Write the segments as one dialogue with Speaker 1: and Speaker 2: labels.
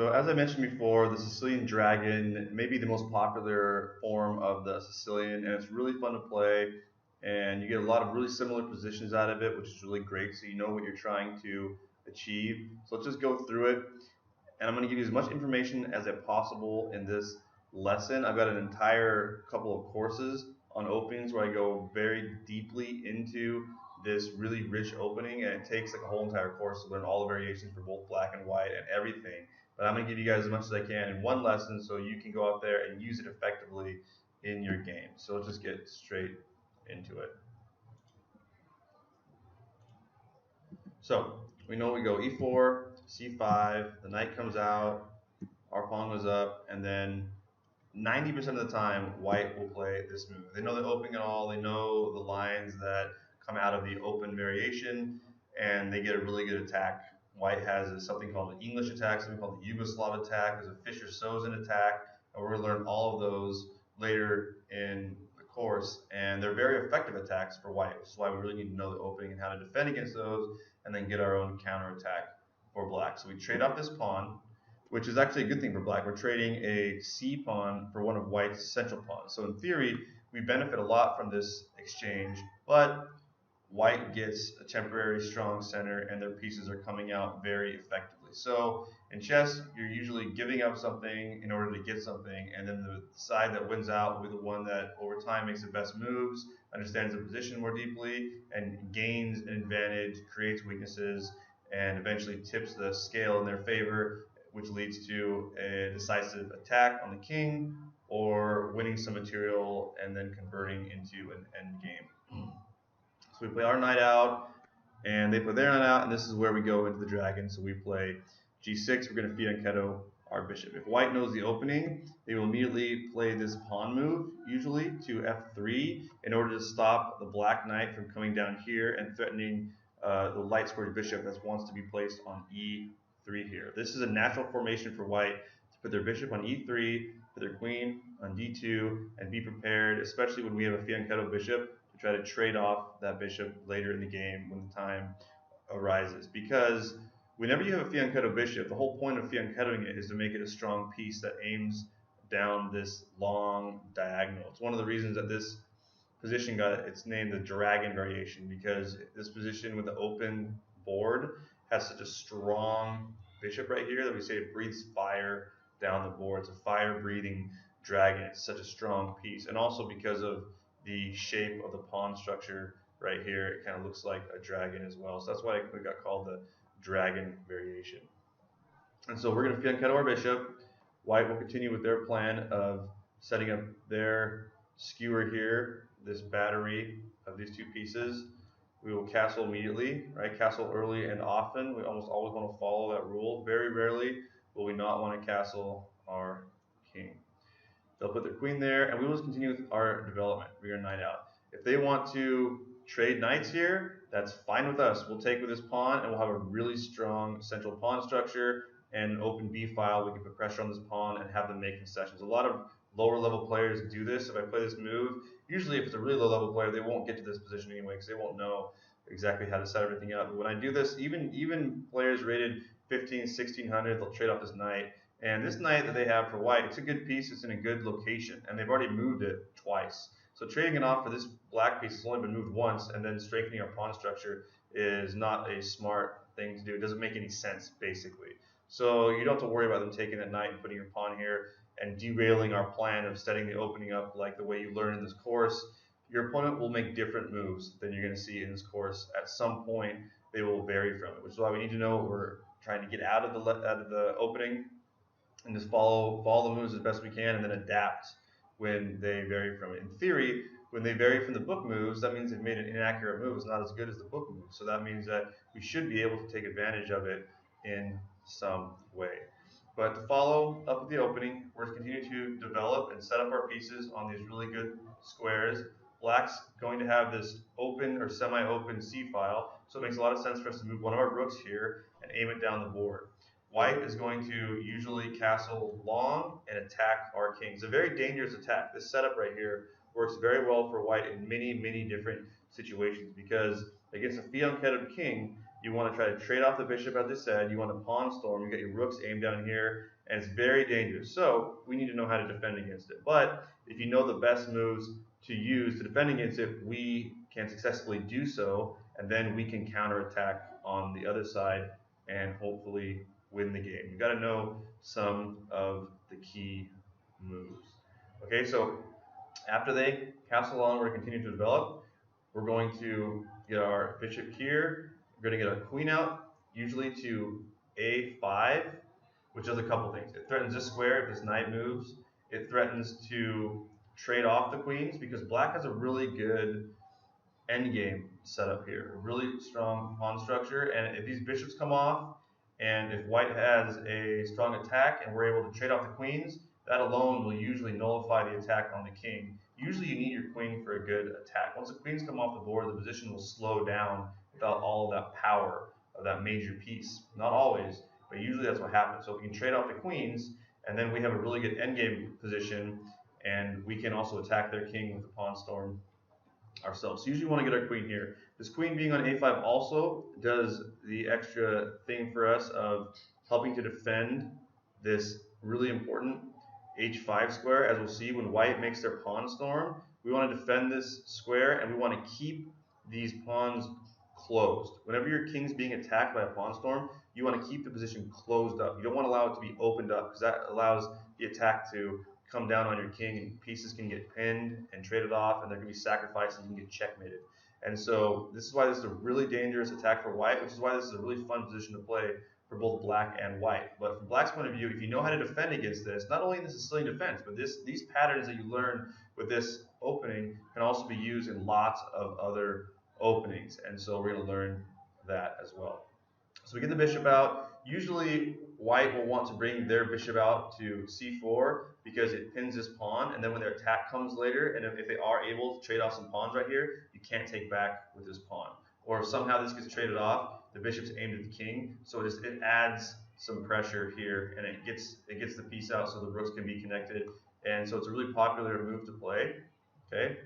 Speaker 1: So as I mentioned before, the Sicilian Dragon may be the most popular form of the Sicilian, and it's really fun to play. And you get a lot of really similar positions out of it, which is really great. So you know what you're trying to achieve. So let's just go through it. And I'm going to give you as much information as possible in this lesson. I've got an entire couple of courses on openings where I go very deeply into this really rich opening, and it takes like a whole entire course to learn all the variations for both black and white and everything. But I'm going to give you guys as much as I can in one lesson so you can go out there and use it effectively in your game. So let's just get straight into it. So we know we go e4, c5, the knight comes out, our pawn goes up, and then 90% of the time, white will play this move. They know the opening and all, they know the lines that come out of the open variation, and they get a really good attack. White has something called an English attack, something called the Yugoslav attack, there's a Fischer-Sozin attack, and we're going to learn all of those later in the course, and they're very effective attacks for white, which is why we really need to know the opening and how to defend against those, and then get our own counterattack for black. So we trade off this pawn, which is actually a good thing for black. We're trading a c pawn for one of white's central pawns. So in theory, we benefit a lot from this exchange, but white gets a temporary strong center and their pieces are coming out very effectively. So in chess, you're usually giving up something in order to get something, and then the side that wins out will be the one that over time makes the best moves, understands the position more deeply, and gains an advantage, creates weaknesses, and eventually tips the scale in their favor, which leads to a decisive attack on the king or winning some material and then converting into an end game. So we play our knight out, and they play their knight out, and this is where we go into the dragon. So we play g6. We're going to fianchetto our bishop. If white knows the opening, they will immediately play this pawn move, usually to f3, in order to stop the black knight from coming down here and threatening the light squared bishop that wants to be placed on e3 here. This is a natural formation for white to put their bishop on e3, put their queen on d2, and be prepared, especially when we have a fianchetto bishop, to try to trade off that bishop later in the game when the time arises. Because whenever you have a fianchetto bishop, the whole point of fianchettoing it is to make it a strong piece that aims down this long diagonal. It's one of the reasons that this position got its name the dragon variation, because this position with the open board has such a strong bishop right here that we say it breathes fire down the board. It's a fire-breathing dragon. It's such a strong piece. And also because of the shape of the pawn structure right here, it kind of looks like a dragon as well. So that's why it got called the dragon variation. And so we're going to fianchetto our bishop. White will continue with their plan of setting up their skewer here, this battery of these two pieces. We will castle immediately, right? Castle early and often. We almost always want to follow that rule. Very rarely will we not want to castle our king. They'll put their queen there, and we will just continue with our development. We're going to knight out. If they want to trade knights here, that's fine with us. We'll take with this pawn, and we'll have a really strong central pawn structure and an open b file. We can put pressure on this pawn and have them make concessions. A lot of lower level players do this. If I play this move, usually if it's a really low level player, they won't get to this position anyway because they won't know exactly how to set everything up. But when I do this, even players rated 15, 1600, they'll trade off this knight. And this knight that they have for white, it's a good piece, it's in a good location, and they've already moved it twice. So trading it off for this black piece has only been moved once, and then strengthening our pawn structure is not a smart thing to do. It doesn't make any sense, basically. So you don't have to worry about them taking that knight and putting your pawn here and derailing our plan of setting the opening up like the way you learn in this course. Your opponent will make different moves than you're going to see in this course. At some point, they will vary from it, which is why we need to know what we're trying to get out of the opening, and just follow the moves as best we can, and then adapt when they vary from it. In theory, when they vary from the book moves, that means they've made an inaccurate move. It's not as good as the book move. So that means that we should be able to take advantage of it in some way. But to follow up with the opening, we're going to continue to develop and set up our pieces on these really good squares. Black's going to have this open or semi-open C file, so it makes a lot of sense for us to move one of our rooks here and aim it down the board. White is going to usually castle long and attack our king. It's a very dangerous attack. This setup right here works very well for white in many, many different situations, because against a fianchettoed king, You want to try to trade off the bishop, as I said. You want to pawn storm. You got your rooks aimed down here, and it's very dangerous. So we need to know how to defend against it. But if you know the best moves to use to defend against it, we can successfully do so, and then we can counterattack on the other side and hopefully win the game. You got to know some of the key moves. Okay, so after they castle along, we're going to continue to develop. We're going to get our bishop here. We're going to get our queen out, usually to a5, which does a couple things. It threatens this square if this knight moves. It threatens to trade off the queens because black has a really good endgame setup here. A really strong pawn structure, and if these bishops come off, and if white has a strong attack and we're able to trade off the queens, that alone will usually nullify the attack on the king. Usually you need your queen for a good attack. Once the queens come off the board, the position will slow down without all of that power of that major piece. Not always, but usually that's what happens. So if we can trade off the queens, and then we have a really good endgame position, and we can also attack their king with the pawn storm ourselves. So usually we want to get our queen here. This queen being on a5 also does the extra thing for us of helping to defend this really important h5 square. As we'll see, when white makes their pawn storm, we want to defend this square, and we want to keep these pawns closed. Whenever your king's being attacked by a pawn storm, you want to keep the position closed up. You don't want to allow it to be opened up, because that allows the attack to come down on your king, and pieces can get pinned and traded off, and there can be sacrifices and you can get checkmated. And so this is why this is a really dangerous attack for white, which is why this is a really fun position to play for both black and white. But from black's point of view, if you know how to defend against this, not only in the Sicilian defense, but these patterns that you learn with this opening can also be used in lots of other openings. And so we're going to learn that as well. So we get the bishop out. Usually white will want to bring their bishop out to c4 because it pins this pawn, and then when their attack comes later, and if they are able to trade off some pawns right here, you can't take back with this pawn. Or if somehow this gets traded off, the bishop's aimed at the king, so it adds some pressure here, and it gets the piece out so the rooks can be connected, and so it's a really popular move to play. Okay,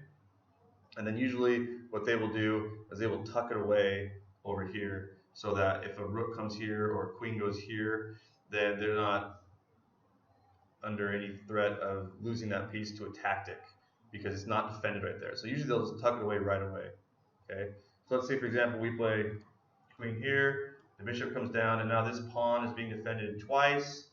Speaker 1: and then usually what they will do is they will tuck it away over here, so that if a rook comes here or a queen goes here, then they're not under any threat of losing that piece to a tactic because it's not defended right there. So usually they'll just tuck it away right away. Okay. So let's say, for example, we play queen here, the bishop comes down, and now this pawn is being defended twice,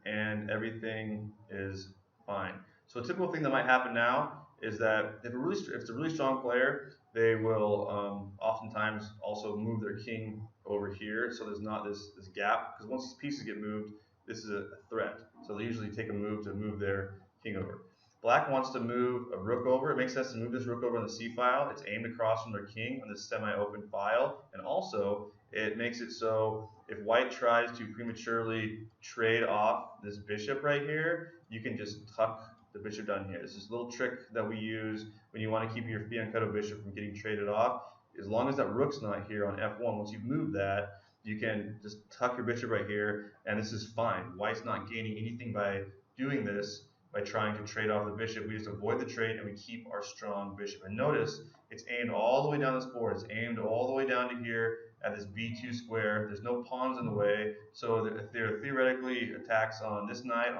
Speaker 1: and everything is fine. So a typical thing that might happen now is that if it's a really strong player, they will oftentimes also move their king over here, so there's not this gap, because once these pieces get moved, this is a threat. So they usually take a move to move their king over. Black wants to move a rook over. It makes sense to move this rook over on the c file. It's aimed across from their king on this semi-open file, and also it makes it so if white tries to prematurely trade off this bishop right here, you can just tuck the bishop down here. This is a little trick that we use when you want to keep your fianchetto bishop from getting traded off. As long as that rook's not here on f1, once you've moved that, you can just tuck your bishop right here, and this is fine. White's not gaining anything by doing this, by trying to trade off the bishop. We just avoid the trade, and we keep our strong bishop. And notice, it's aimed all the way down this board. It's aimed all the way down to here at this b2 square. There's no pawns in the way, so if there are theoretically attacks on this knight,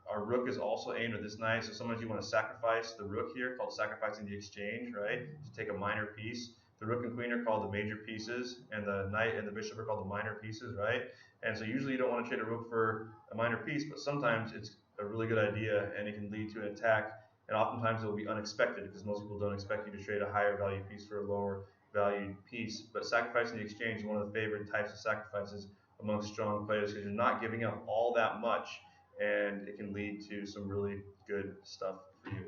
Speaker 1: our rook is also aimed at this knight, so sometimes you want to sacrifice the rook here, called sacrificing the exchange, right? To take a minor piece. The rook and queen are called the major pieces, and the knight and the bishop are called the minor pieces, right? And so usually you don't want to trade a rook for a minor piece, but sometimes it's a really good idea, and it can lead to an attack, and oftentimes it will be unexpected because most people don't expect you to trade a higher value piece for a lower valued piece. But sacrificing the exchange is one of the favorite types of sacrifices amongst strong players because you're not giving up all that much, and it can lead to some really good stuff for you.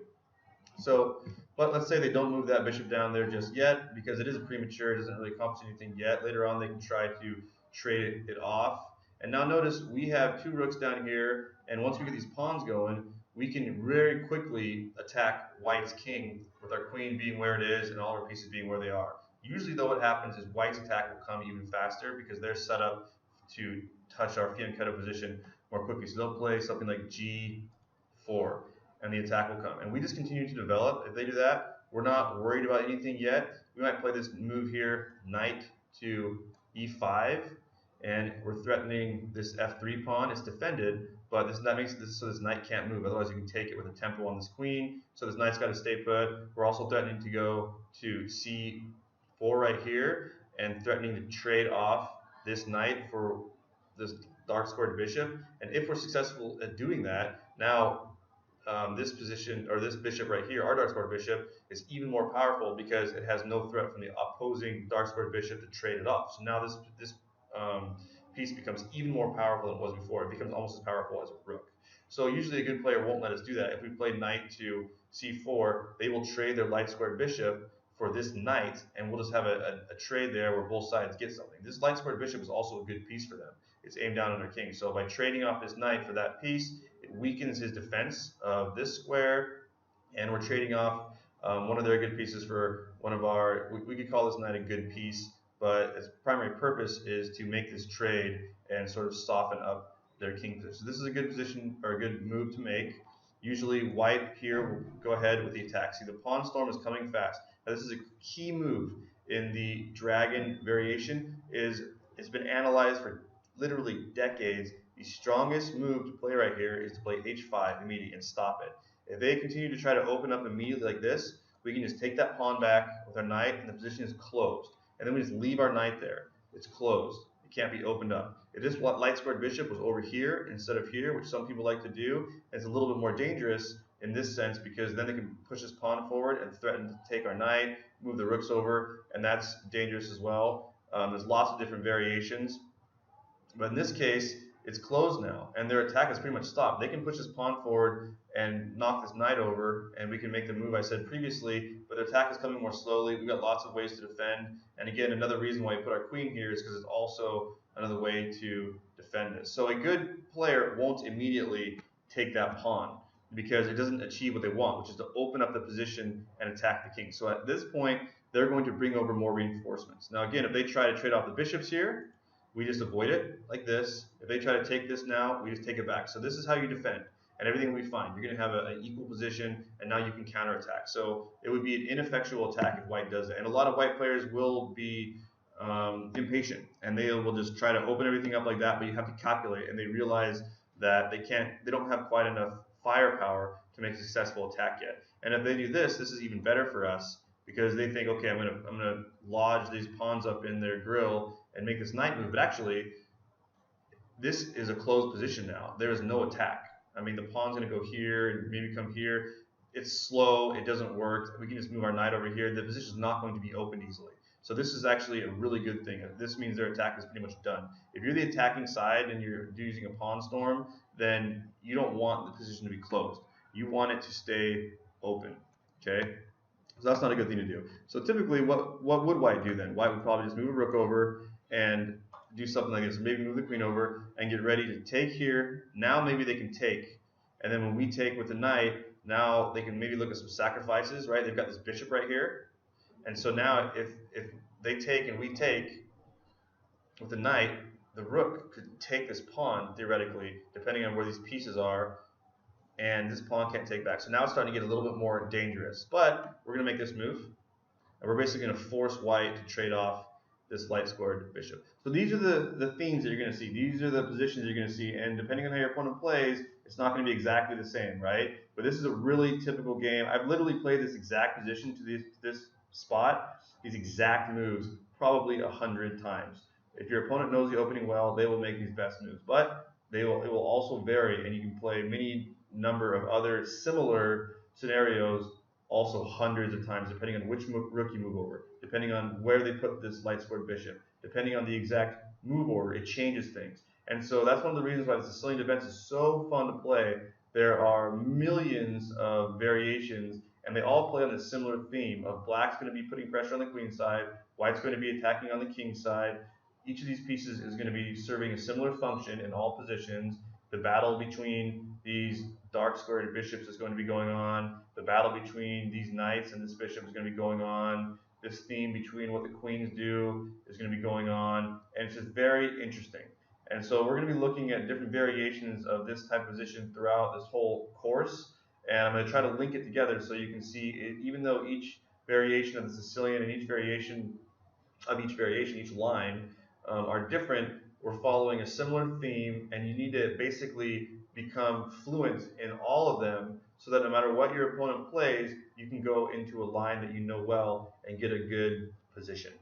Speaker 1: So, but let's say they don't move that bishop down there just yet because it is premature, it doesn't really accomplish anything yet. Later on they can try to trade it off. And now notice we have two rooks down here, and once we get these pawns going, we can very quickly attack white's king with our queen being where it is and all our pieces being where they are. Usually though what happens is white's attack will come even faster because they're set up to touch our fianchetto position more quickly. So they'll play something like g4. And the attack will come. And we just continue to develop. If they do that, we're not worried about anything yet. We might play this move here, knight to e5, and we're threatening this f3 pawn. It's defended, but that makes this so this knight can't move. Otherwise, you can take it with a tempo on this queen. So this knight's got to stay put. We're also threatening to go to c4 right here, and threatening to trade off this knight for this dark squared bishop. And if we're successful at doing that, now this position, or this bishop right here, our dark squared bishop, is even more powerful because it has no threat from the opposing dark squared bishop to trade it off. So now this piece becomes even more powerful than it was before. It becomes almost as powerful as a rook. So usually a good player won't let us do that. If we play knight to c4, they will trade their light squared bishop for this knight, and we'll just have a trade there where both sides get something. This light squared bishop is also a good piece for them. It's aimed down on their king. So by trading off this knight for that piece, it weakens his defense of this square, and we're trading off one of their good pieces for one of our, we could call this knight a good piece, but its primary purpose is to make this trade and sort of soften up their king position. So this is a good position, or a good move to make. Usually white here will go ahead with the attack. See, the pawn storm is coming fast. Now this is a key move in the dragon variation. It's been analyzed for literally decades. The strongest move to play right here is to play h5 immediately and stop it. If they continue to try to open up immediately like this, we can just take that pawn back with our knight, and the position is closed. And then we just leave our knight there. It's closed. It can't be opened up. If this light squared bishop was over here instead of here, which some people like to do, it's a little bit more dangerous in this sense, because then they can push this pawn forward and threaten to take our knight, move the rooks over, and that's dangerous as well. There's lots of different variations. But in this case, it's closed now, and their attack is pretty much stopped. They can push this pawn forward and knock this knight over, and we can make the move I said previously, but their attack is coming more slowly. We've got lots of ways to defend, and again, another reason why we put our queen here is because it's also another way to defend this. So a good player won't immediately take that pawn because it doesn't achieve what they want, which is to open up the position and attack the king. So at this point, they're going to bring over more reinforcements. Now again, if they try to trade off the bishops here, we just avoid it like this. If they try to take this now, we just take it back. So this is how you defend, and everything will be fine. You're going to have an equal position, and now you can counterattack. So it would be an ineffectual attack if white does that. And a lot of white players will be impatient, and they will just try to open everything up like that, but you have to calculate, and they realize that they don't have quite enough firepower to make a successful attack yet. And if they do this, this is even better for us, because they think, okay, I'm gonna lodge these pawns up in their grill and make this knight move. But actually, this is a closed position now. There is no attack. I mean, the pawn's gonna go here and maybe come here. It's slow. It doesn't work. We can just move our knight over here. The position is not going to be opened easily. So this is actually a really good thing. This means their attack is pretty much done. If you're the attacking side and you're using a pawn storm, then you don't want the position to be closed. You want it to stay open. Okay. So that's not a good thing to do. So typically, what would white do then? White would probably just move a rook over and do something like this. Maybe move the queen over and get ready to take here. Now maybe they can take. And then when we take with the knight, now they can maybe look at some sacrifices, right? They've got this bishop right here. And so now if they take and we take with the knight, the rook could take this pawn, theoretically, depending on where these pieces are, and this pawn can't take back. So now it's starting to get a little bit more dangerous. But we're going to make this move, and we're basically going to force white to trade off this light squared bishop. So these are the themes that you're going to see. These are the positions you're going to see, and depending on how your opponent plays, it's not going to be exactly the same, right? But this is a really typical game. I've literally played this exact position to this spot, these exact moves, probably 100 times. If your opponent knows the opening well, they will make these best moves. But it will also vary, and you can play many number of other similar scenarios also hundreds of times, depending on which rook you move over, depending on where they put this light squared bishop, depending on the exact move order, it changes things. And so that's one of the reasons why the Sicilian defense is so fun to play. There are millions of variations, and they all play on this similar theme of black's going to be putting pressure on the queen side, white's going to be attacking on the king side. Each of these pieces is going to be serving a similar function in all positions. The battle between these dark squared bishops is going to be going on. The battle between these knights and this bishop is going to be going on. This theme between what the queens do is going to be going on. And it's just very interesting. And so we're going to be looking at different variations of this type of position throughout this whole course. And I'm going to try to link it together so you can see, even though each variation of the Sicilian and each variation of each variation, each line, are different. We're following a similar theme, and you need to basically become fluent in all of them so that no matter what your opponent plays, you can go into a line that you know well and get a good position.